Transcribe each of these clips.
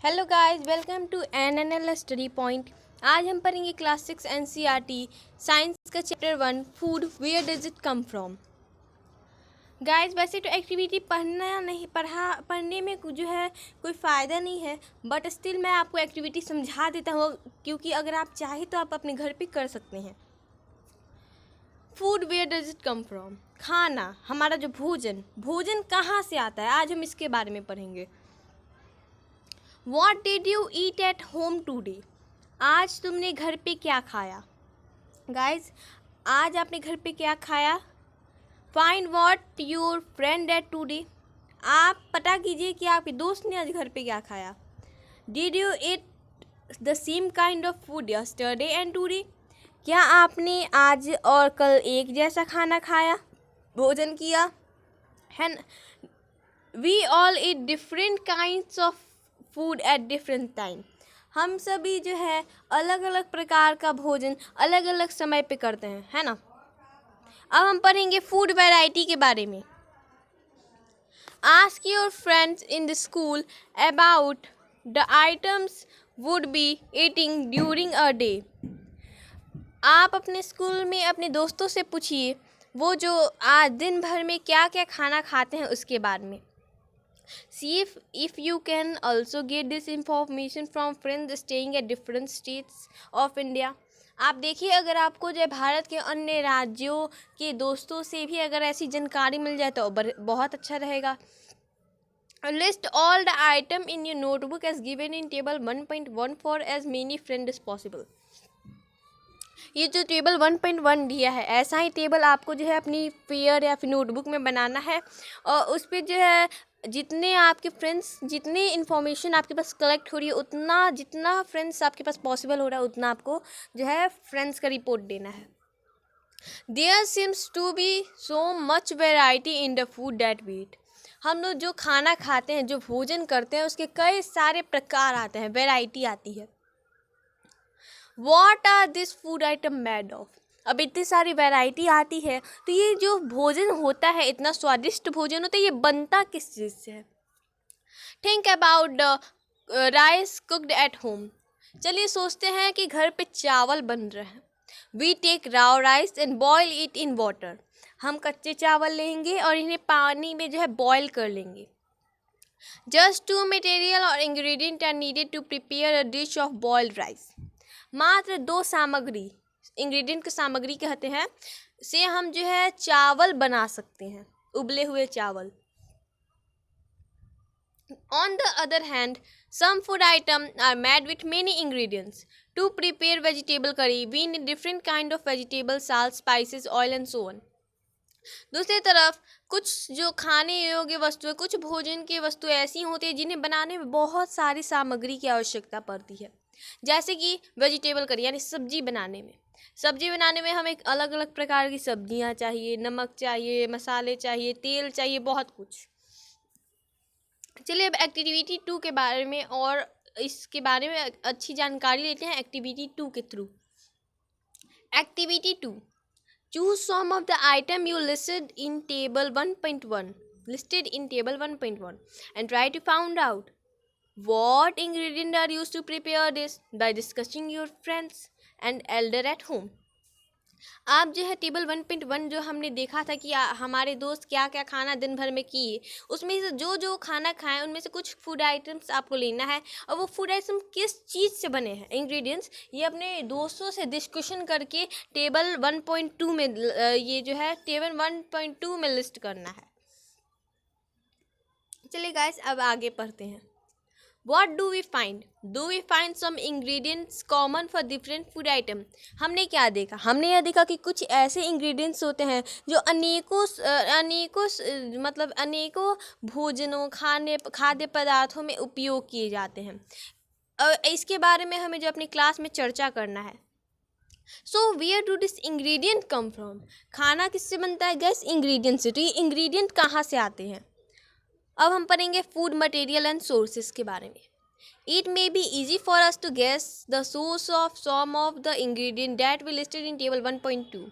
Hello guys, welcome to N study point. आज हम पढ़ेंगे क्लास 6 एनसीईआरटी साइंस का chapter 1 food, where does it come from. Guys, वैसे तो एक्टिविटी पढ़ने में जो है कोई फ़ायदा नहीं है, बट स्टिल मैं आपको एक्टिविटी समझा देता हूँ, क्योंकि अगर आप चाहें तो आप अपने घर पे कर सकते हैं। Food, where does it come from, खाना, हमारा जो भोजन कहाँ से आता है, आज हम इसके बारे में पढ़ेंगे। What did you eat at home today? आज तुमने घर पे क्या खाया? Guys, आज आपने घर पे क्या खाया? Find what your friend ate today. आप पता कीजिए कि आपके दोस्त ने आज घर पे क्या खाया. Did you eat the same kind of food yesterday and today? क्या आपने आज और कल एक जैसा खाना खाया, भोजन किया? है न? We all eat different kinds of food at different time. हम सभी जो है अलग अलग प्रकार का भोजन अलग अलग समय पे करते हैं, है ना। अब हम पढ़ेंगे फूड वैरायटी के बारे में। Ask your friends in the school about the items would be eating during a day. आप अपने स्कूल में अपने दोस्तों से पूछिए वो जो आज दिन भर में क्या क्या खाना खाते हैं उसके बारे में। See if you can also get this information from friends staying at different states of India. आप देखिए, अगर आपको जो है भारत के अन्य राज्यों के दोस्तों से भी अगर ऐसी जानकारी मिल जाए तो बहुत अच्छा रहेगा। List all the item in your notebook as given in table 1.1 for as many friends as possible. ये जो टेबल 1.1 दिया है, ऐसा ही टेबल आपको जो है अपनी पेयर या फिर नोटबुक में बनाना है, और उस पर जो है जितने आपके फ्रेंड्स, जितनी इन्फॉर्मेशन आपके पास कलेक्ट हो रही है, उतना जितना फ्रेंड्स आपके पास पॉसिबल हो रहा है उतना आपको जो है फ्रेंड्स का रिपोर्ट देना है। There seems to be so much variety in the food that we eat. हम लोग जो खाना खाते हैं, जो भोजन करते हैं, उसके कई सारे प्रकार आते हैं, वेराइटी आती है। What are this food item made of? अब इतनी सारी वैरायटी आती है तो ये जो भोजन होता है, इतना स्वादिष्ट भोजन होता है, ये बनता किस चीज़ से है? Think about the rice cooked at home. चलिए सोचते हैं कि घर पे चावल बन रहे हैं। We take raw rice and boil it in water. हम कच्चे चावल लेंगे और इन्हें पानी में जो है बॉयल कर लेंगे। जस्ट टू मटेरियल और ingredient are needed to prepare a dish of boiled rice. मात्र दो सामग्री, इंग्रेडिएंट की सामग्री कहते हैं, से हम जो है चावल बना सकते हैं, उबले हुए चावल। On the other hand, some food items are made with many ingredients. To prepare vegetable curry, we need different kind of vegetable, salt, spices, oil and so on. दूसरी तरफ कुछ जो खाने योग्य वस्तुएं, कुछ भोजन की वस्तुएं ऐसी होती है जिन्हें बनाने में बहुत सारी सामग्री की आवश्यकता पड़ती है, जैसे कि वेजिटेबल करी यानी सब्जी बनाने में हमें अलग अलग प्रकार की सब्जियां चाहिए, नमक चाहिए, मसाले चाहिए, तेल चाहिए, बहुत कुछ। चलिए अब एक्टिविटी 2 के बारे में और इसके बारे में अच्छी जानकारी लेते हैं एक्टिविटी 2 के through. Activity 2, choose some of the item you listed in table 1.1 and try to find out what ingredients are used to prepare this by discussing your friends and elder at home. आप जो है table 1.1 जो हमने देखा था कि हमारे दोस्त क्या क्या खाना दिन भर में किए, उसमें से जो जो खाना खाएं उनमें से कुछ फूड आइटम्स आपको लेना है, और वो फूड आइटम किस चीज़ से बने हैं, इंग्रेडिएंट्स, ये अपने दोस्तों से डिस्कशन करके टेबल 1.2 में ये जो है टेबल 1.2 में लिस्ट करना है। चलिए गाइस अब आगे पढ़ते हैं। What do we find? Do we find some ingredients common for different food item? हमने क्या देखा? हमने यह देखा कि कुछ ऐसे ingredients होते हैं जो अनेकों भोजनों, खाद्य पदार्थों में उपयोग किए जाते हैं। इसके बारे में हमें जो अपनी क्लास में चर्चा करना है। So where do this ingredient come from? खाना किससे बनता है? गैस इंग्रेडिएंट से। तो ये इंग्रेडिएंट कहाँ से आते हैं? अब हम पढ़ेंगे फूड मटेरियल एंड सोर्सेस के बारे में। It may be easy for us to guess the source of some of the ingredient that we listed in table 1.2.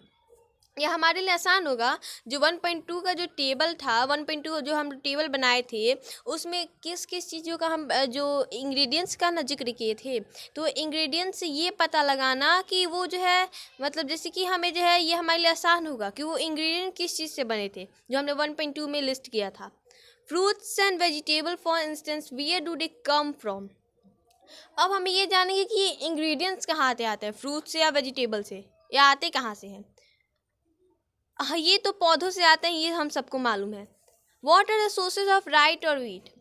यह हमारे लिए आसान होगा। जो 1.2 का जो टेबल था, 1.2 जो हम टेबल बनाए थे, उसमें किस किस चीज़ों का हम जो इंग्रेडिएंट्स का ना जिक्र किए थे, तो इंग्रेडिएंट्स से ये पता लगाना कि वो जो है मतलब जैसे कि हमें जो है ये हमारे लिए आसान होगा कि वो इंग्रेडिएंट किस चीज़ से बने थे जो हमने 1.2 में लिस्ट किया था। Fruits and vegetable for instance, where do they come from. अब हमें ये जानेंगे कि ये इंग्रेडिएंट्स कहाँ से आते हैं, फ्रूट से या वेजिटेबल से, या आते कहाँ से हैं। हाँ, ये तो पौधों से आते हैं, ये हम सबको मालूम है। What are the sources of right और वीट।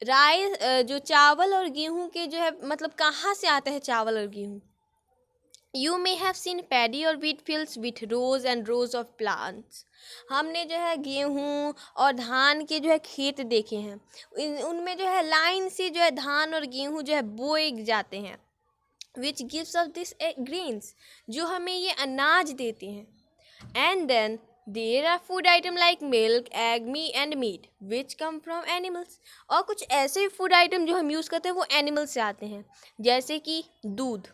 राइस जो चावल और गेहूं के जो है मतलब कहाँ से आते हैं चावल और गेहूं। You may have seen paddy और wheat fields with rows and rows of plants. हमने जो है गेहूं और धान के जो है खेत देखे हैं, उनमें जो है लाइन से जो है धान और गेहूं जो है बोए जाते हैं। Which gives off this grains, जो हमें ये अनाज देते हैं। And then there are food item like milk, egg, meat and meat which come from animals। और कुछ ऐसे फूड आइटम जो हम यूज़ करते हैं वो एनिमल से आते हैं, जैसे कि दूध,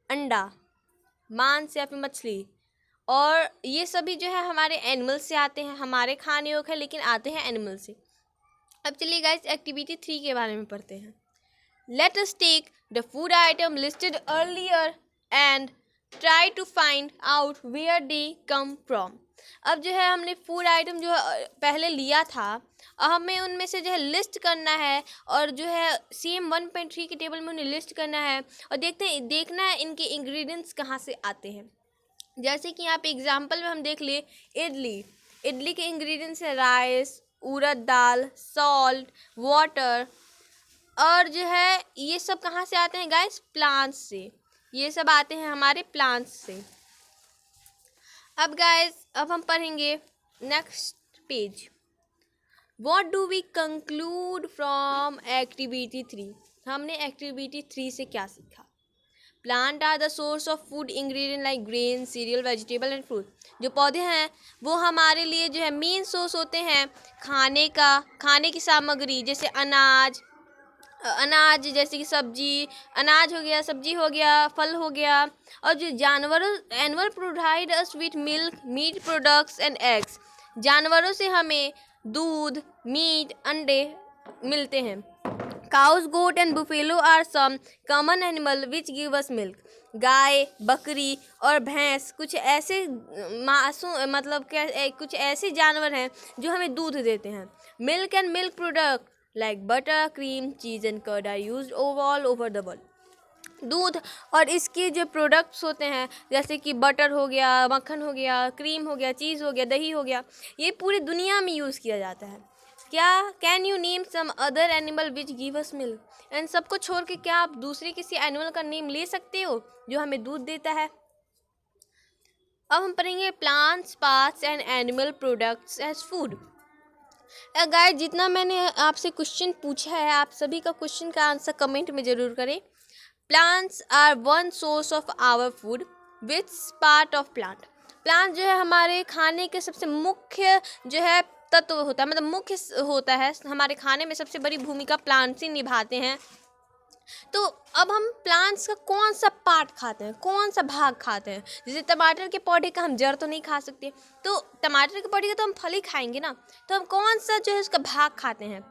अंडा, मांस या फिर मछली। और ये सभी जो है हमारे एनिमल से आते हैं, हमारे खाने योग्य है लेकिन आते हैं एनिमल से। अब चलिए गाइस एक्टिविटी 3 के बारे में पढ़ते हैं। Let us take the food item listed earlier and try to find out where they come from। अब जो है हमने फूड आइटम जो है पहले लिया था, अब हमें उनमें से जो है लिस्ट करना है और जो है सेम 1.3 के टेबल में उन्हें लिस्ट करना है और देखना है इनके इंग्रेडिएंट्स कहाँ से आते हैं। जैसे कि यहाँ पे एग्जाम्पल में हम देख लिए इडली के इंग्रेडिएंट्स है राइस, उड़द दाल, सॉल्ट, वाटर। और जो है ये सब कहाँ से आते हैं गाइस, प्लांट्स से। ये सब आते हैं हमारे प्लांट्स से। अब गाइस अब हम पढ़ेंगे next page. What do we conclude from activity 3। हमने एक्टिविटी 3 से क्या सीखा। Plant are the source of food ingredient like grain, cereal, vegetable and fruit. जो पौधे हैं वो हमारे लिए जो है मेन सोर्स होते हैं खाने की सामग्री, जैसे अनाज जैसे कि सब्जी, अनाज हो गया, सब्जी हो गया, फल हो गया। और जो जानवरों animal provide us with milk, meat products and eggs. जानवरों से हमें दूध, मीट, अंडे मिलते हैं। Cows, goat and buffalo are some common animal which give us milk. गाय, बकरी और भैंस कुछ ऐसे कुछ ऐसे जानवर हैं जो हमें दूध देते हैं। Milk and milk product like butter, cream, cheese and curd are used all over the world. दूध और इसके जो प्रोडक्ट्स होते हैं जैसे कि बटर हो गया, मक्खन हो गया, क्रीम हो गया, चीज़ हो गया, दही हो गया, ये पूरी दुनिया में यूज़ किया जाता है। क्या can you name some other animal which give us milk. इन सबको छोड़ के क्या आप दूसरे किसी एनिमल का नेम ले सकते हो जो हमें दूध देता है। अब हम पढ़ेंगे plants, parts and animal products as food. Guys जितना मैंने आपसे क्वेश्चन पूछा है, आप सभी का क्वेश्चन का आंसर कमेंट में ज़रूर करें। Plants are one source of our food, which part of plant. Plant जो है हमारे खाने के सबसे मुख्य जो है तत्व होता है, मतलब मुख्य होता है हमारे खाने में, सबसे बड़ी भूमिका प्लांट्स ही निभाते हैं। तो अब हम प्लांट्स का कौन सा पार्ट खाते हैं, कौन सा भाग खाते हैं। जैसे टमाटर के पौधे का हम जड़ तो नहीं खा सकते, तो टमाटर के पौधे का तो हम फल ही खाएंगे ना, तो हम कौन सा जो है उसका भाग खाते हैं।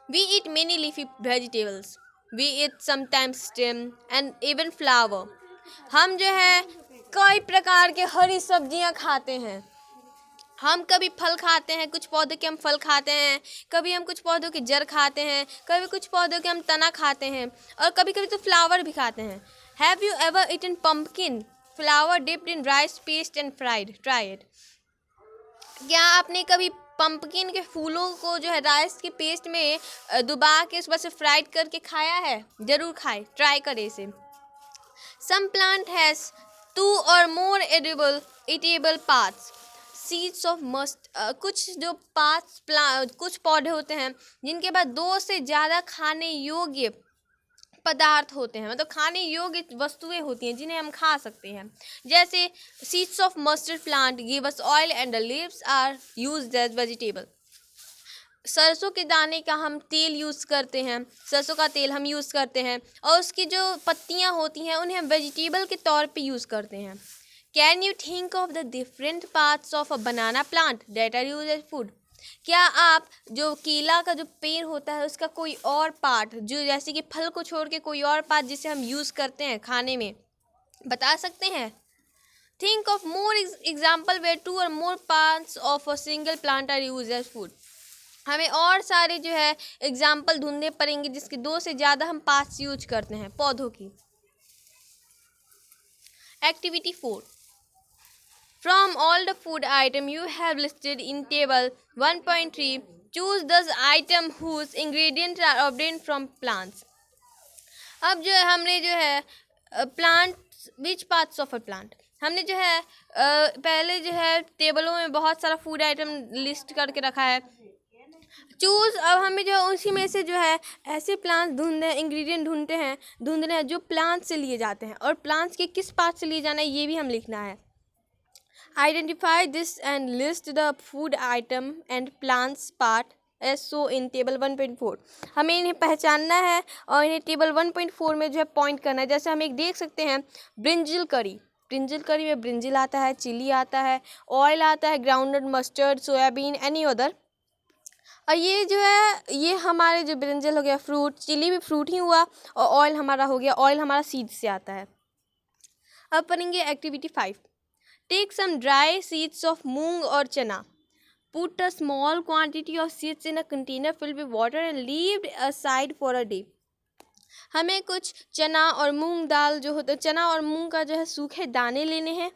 We eat many leafy vegetables, we eat sometimes stem and even flower. हम जो है कई प्रकार के हरी सब्जियां खाते हैं। हम कभी फल खाते हैं, कुछ पौधों के हम फल खाते हैं, कभी हम कुछ पौधों के जड़ खाते हैं, कभी कुछ पौधों के हम तना खाते हैं, और कभी कभी तो फ्लावर भी खाते हैं। Have you ever eaten pumpkin flower dipped in rice paste and fried, try it. क्या आपने कभी पम्पकिन के फूलों को जो है राइस के पेस्ट में डुबा के उसमें से फ्राइड करके खाया है। ज़रूर खाए, ट्राई करें इसे। Some plant has 2 or more eatable parts, seeds of must. कुछ जो कुछ पौधे होते हैं जिनके पास 2 से ज़्यादा खाने योग्य पदार्थ होते हैं, मतलब खाने योग्य वस्तुएं होती हैं जिन्हें हम खा सकते हैं। जैसे seeds of mustard plant give us oil and the leaves are used as vegetable. सरसों के दाने का हम तेल यूज़ करते हैं, सरसों का तेल हम यूज़ करते हैं, और उसकी जो पत्तियां होती हैं उन्हें हम वेजिटेबल के तौर पे यूज़ करते हैं। Can you think of the different parts of a banana plant that are used as food? क्या आप जो केला का जो पेड़ होता है उसका कोई और पार्ट, जो जैसे कि फल को छोड़ के कोई और पार्ट जिसे हम यूज़ करते हैं खाने में, बता सकते हैं? Think of more example where two or more parts of a single plant are used as food. हमें और सारे जो है एग्जाम्पल ढूंढने पड़ेंगे जिसके दो से ज़्यादा हम पार्ट्स यूज करते हैं पौधों की। Activity 4. From all the food item you have listed in table 1.3, choose those item whose ingredients are obtained from plants. अब जो है हमने जो है plant, which parts of a plant, हमने जो है पहले जो है टेबलों में बहुत सारा फूड आइटम लिस्ट करके रखा है। चूज़, अब हमें जो उसी में से जो है ऐसे प्लांट्स इंग्रेडिएंट ढूंढने हैं जो प्लांट से लिए जाते हैं, और प्लांट्स के किस पार्ट से लिए जाना है ये भी हम लिखना है। Identify this and list the food item and plants part as so in table 1.4। हमें इन्हें पहचानना है और इन्हें टेबल 1.4 में जो है पॉइंट करना है। जैसे हम एक देख सकते हैं ब्रिंजल करी, ब्रिंजल करी में ब्रिंजल आता है, चिली आता है, ऑयल आता है, groundnut, mustard, soybean, any other. और ये जो है ये हमारे जो ब्रिंजल हो गया फ्रूट, चिली भी फ्रूट ही हुआ, और ऑयल हमारा हो गया, ऑयल हमारा सीड से आता है। अब पढ़ेंगे activity 5। Take some dry seeds of moong और chana, put a small quantity of seeds in a container filled with water and leave aside for a day. हमें कुछ चना और मूंग दाल जो होता है, चना और मूंग का जो है सूखे दाने लेने हैं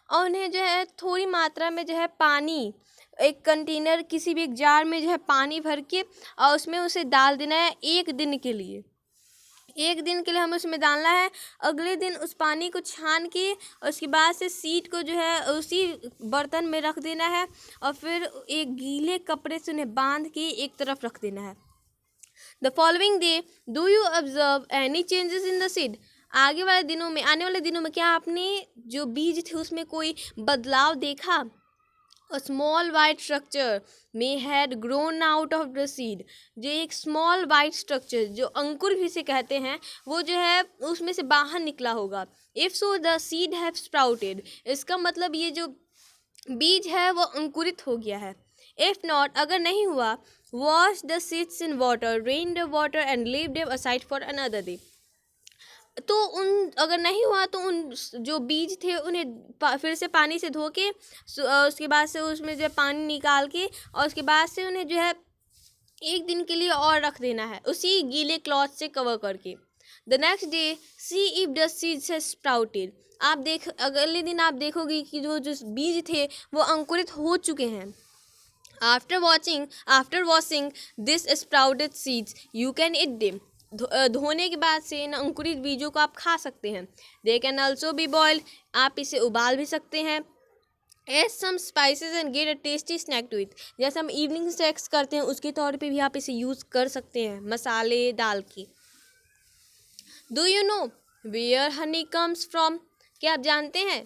और उन्हें जो है थोड़ी मात्रा में जो है पानी, एक कंटेनर किसी भी एक जार में जो है पानी भर के और उसमें उसे डाल देना है एक दिन के लिए। एक दिन के लिए हमें उसमें डालना है। अगले दिन उस पानी को छान के उसके बाद से सीड को जो है उसी बर्तन में रख देना है और फिर एक गीले कपड़े से उन्हें बांध के एक तरफ रख देना है। The following day do you observe any changes in the seed? आने वाले दिनों में क्या आपने जो बीज थे उसमें कोई बदलाव देखा? A small white structure may had grown out of the seed. जो एक small white structure जो अंकुर भी से कहते हैं वो जो है उसमें से बाहर निकला होगा। If so the seed have sprouted. इसका मतलब ये जो बीज है वो अंकुरित हो गया है। If not, अगर नहीं हुआ, wash the seeds in water, drain the water and leave them aside for another day. तो अगर नहीं हुआ तो उन जो बीज थे उन्हें फिर से पानी से धो के उसके बाद से उसमें जो है पानी निकाल के और उसके बाद से उन्हें जो है एक दिन के लिए और रख देना है उसी गीले क्लॉथ से कवर करके। The next day see if the seeds has sprouted. अगले दिन आप देखोगे कि जो बीज थे वो अंकुरित हो चुके हैं। After washing this sprouted seeds you can eat them. धोने के बाद से इन अंकुरित बीजों को आप खा सकते हैं। They can also be boiled, आप इसे उबाल भी सकते हैं। Add some spices and get a tasty snack to it. जैसे हम इवनिंग स्नैक्स करते हैं उसके तौर पे भी आप इसे यूज़ कर सकते हैं मसाले डाल के। Do you know where honey comes from? क्या आप जानते हैं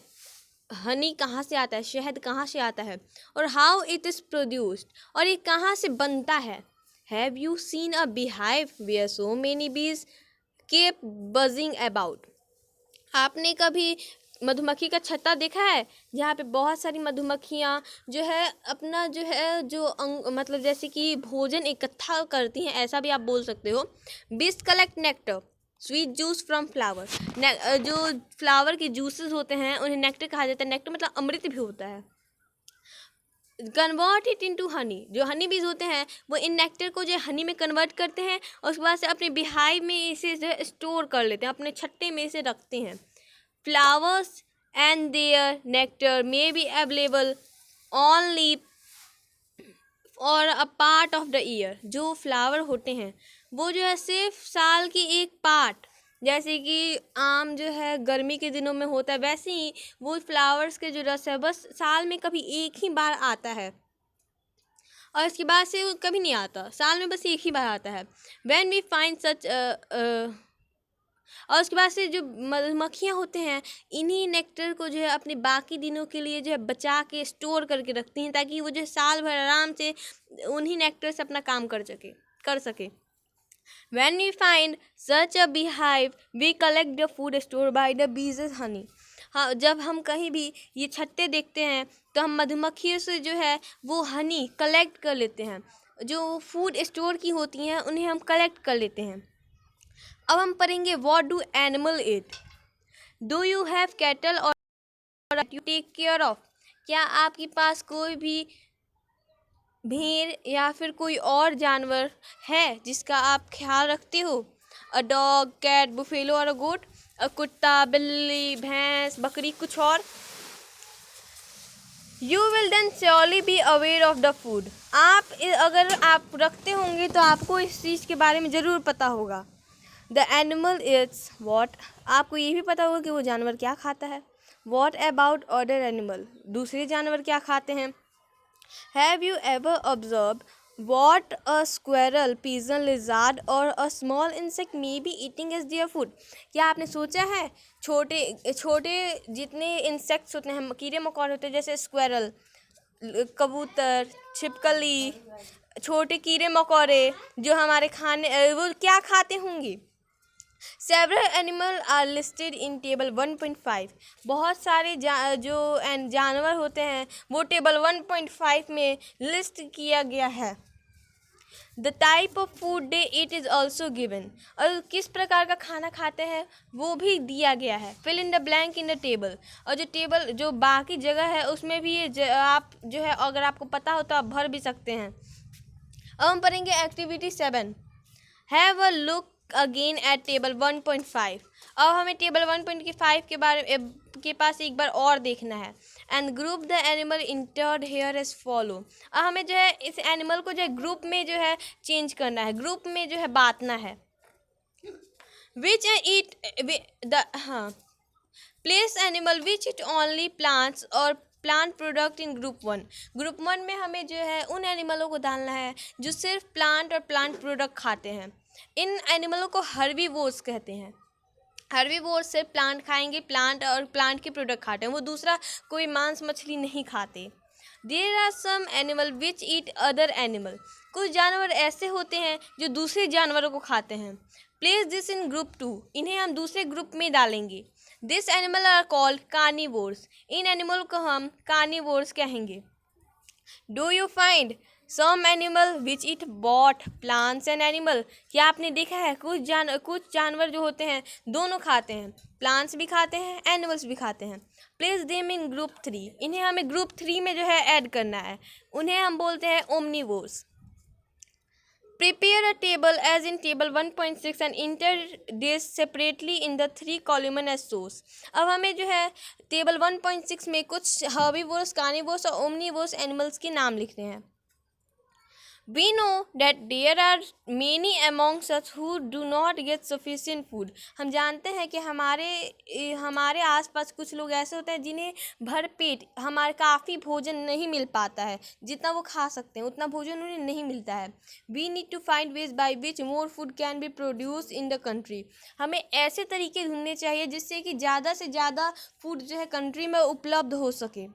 हनी कहाँ से आता है, शहद कहाँ से आता है, और हाउ इट इज़ प्रोड्यूस्ड, और ये कहाँ से बनता है। Have you seen a beehive where so many bees keep buzzing about? आपने कभी मधुमक्खी का छत्ता देखा है जहाँ पे बहुत सारी मधुमक्खियाँ जो है अपना जो है मतलब जैसे कि भोजन इकट्ठा करती हैं, ऐसा भी आप बोल सकते हो। Bees collect nectar, sweet juice from flower. जो फ्लावर के जूसेस होते हैं उन्हें नेक्टर कहा जाता है। नेक्टर मतलब अमृत भी होता है। कन्वर्ट इट इनटू हनी, जो हनी बीज होते हैं वो इन नेक्टर को जो हनी में कन्वर्ट करते हैं और उसके बाद से अपने बिहाइव में इसे जो है स्टोर कर लेते हैं, अपने छत्ते में इसे रखते हैं। Flowers and their nectar may be available only और a part of the year. जो फ्लावर होते हैं वो जो है सिर्फ साल की एक पार्ट, जैसे कि आम जो है गर्मी के दिनों में होता है वैसे ही वो फ्लावर्स के जो रस है बस साल में कभी एक ही बार आता है और इसके बाद से वो कभी नहीं आता, साल में बस एक ही बार आता है। व्हेन वी फाइंड सच और उसके बाद से जो मधुमक्खियाँ होते हैं इन्हीं नेक्टर को जो है अपने बाकी दिनों के लिए जो है बचा के स्टोर करके रखती हैं ताकि वो जो है साल भर आराम से उन्हीं नेक्टर से अपना काम कर सके। When we find such a beehive, we collect the food stored by the bees as honey. हाँ, जब हम कहीं भी ये छत्ते देखते हैं तो हम मधुमक्खियों से जो है वो हनी कलेक्ट कर लेते हैं। जो फूड स्टोर की होती हैं उन्हें हम कलेक्ट कर लेते हैं। अब हम पढ़ेंगे what do animal eat. Do you have cattle और यू टेक केयर ऑफ। क्या आपके पास कोई भी भेड़ या फिर कोई और जानवर है जिसका आप ख्याल रखते हो। अ डॉग, कैट, बुफेलो और अ गोट। कुत्ता, बिल्ली, भैंस, बकरी, कुछ और। You will then surely be aware of the food. अगर आप रखते होंगे तो आपको इस चीज़ के बारे में ज़रूर पता होगा। The animal it's what. आपको ये भी पता होगा कि वो जानवर क्या खाता है। What about other animal. दूसरे जानवर क्या खाते हैं। Have you ever observed what a squirrel, pigeon, lizard or a small insect may be eating as their food? क्या आपने सोचा है छोटे छोटे जितने इंसेक्ट्स होते हैं, कीड़े मकोड़े होते हैं, जैसे स्क्वेरल, कबूतर, छिपकली, छोटे कीड़े मकोड़े जो हमारे खाने वो क्या खाते होंगे। Several animal are listed in table 1.5। बहुत सारे जानवर होते हैं वो टेबल 1.5 में लिस्ट किया गया है। The type of food they it is also given. और किस प्रकार का खाना खाते हैं वो भी दिया गया है। Fill in the blank in the table. और जो बाकी जगह है उसमें भी आप जो है अगर आपको पता हो तो आप भर भी सकते हैं। अब हम पढ़ेंगे activity 7। Have a look again at table 1.5। अब हमें टेबल 1.5 के पास एक बार और देखना है। And group the animal entered here as follow. अब हमें जो है इस एनिमल को जो है ग्रुप में जो है चेंज करना है, ग्रुप में जो है बांटना है। विच ईट हाँ, place animal which eat only plants और plant product in group 1। Group 1 में हमें जो है उन एनिमलों को डालना है जो सिर्फ प्लांट और प्लांट प्रोडक्ट खाते हैं। इन एनिमलों को हर्बीवोर्स कहते हैं। हर्बीवोर्स सिर्फ प्लांट खाएंगे, प्लांट और प्लांट के प्रोडक्ट खाते हैं, वो दूसरा कोई मांस मछली नहीं खाते। There are some animal which eat other animal. कुछ जानवर ऐसे होते हैं जो दूसरे जानवरों को खाते हैं। Place this in group 2। इन्हें हम दूसरे ग्रुप में डालेंगे। This animal are called carnivores. इन एनिमल को हम कार्निवोर्स कहेंगे। Do you find some animal which eat both plants and animal. क्या आपने देखा है कुछ जानवर जो होते हैं दोनों खाते हैं, प्लांट्स भी खाते हैं, एनिमल्स भी खाते हैं। Place them in group 3। इन्हें हमें ग्रुप 3 में जो है ऐड करना है। उन्हें हम बोलते हैं omnivores. Prepare a table as in table 1.6 and enter this separately in the 3 column as source. अब हमें जो है टेबल 1.6 में कुछ हर्बीवोर्स, कार्निवोर्स और ओमनीवोर्स एनिमल्स के नाम लिखने हैं। We know that there are many amongst us who do not get sufficient food। हम जानते हैं कि हमारे आसपास कुछ लोग ऐसे होते हैं जिन्हें भरपेट हमारे काफ़ी भोजन नहीं मिल पाता है, जितना वो खा सकते हैं उतना भोजन उन्हें नहीं मिलता है। We need to find ways by which more food can be produced in the country। हमें ऐसे तरीके ढूंढने चाहिए जिससे कि ज़्यादा से ज़्यादा फूड जो है कंट्री में उपलब्ध हो सके,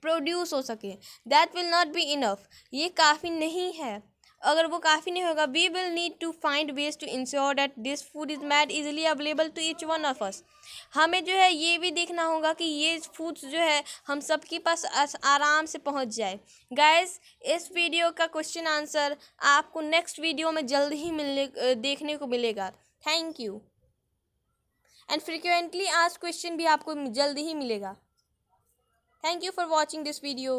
प्रोड्यूस हो सके। That will not be enough. ये काफ़ी नहीं है। अगर वो काफ़ी नहीं होगा, we will need to find ways to ensure that this food is made easily available to each one of us. हमें जो है ये भी देखना होगा कि ये फूड्स जो है हम सबके पास आराम से पहुंच जाए। गाइस, इस वीडियो का क्वेश्चन आंसर आपको नेक्स्ट वीडियो में जल्द ही देखने को मिलेगा। Thank you. And frequently asked question भी आपको जल्द ही मिलेगा। Thank you for watching this video.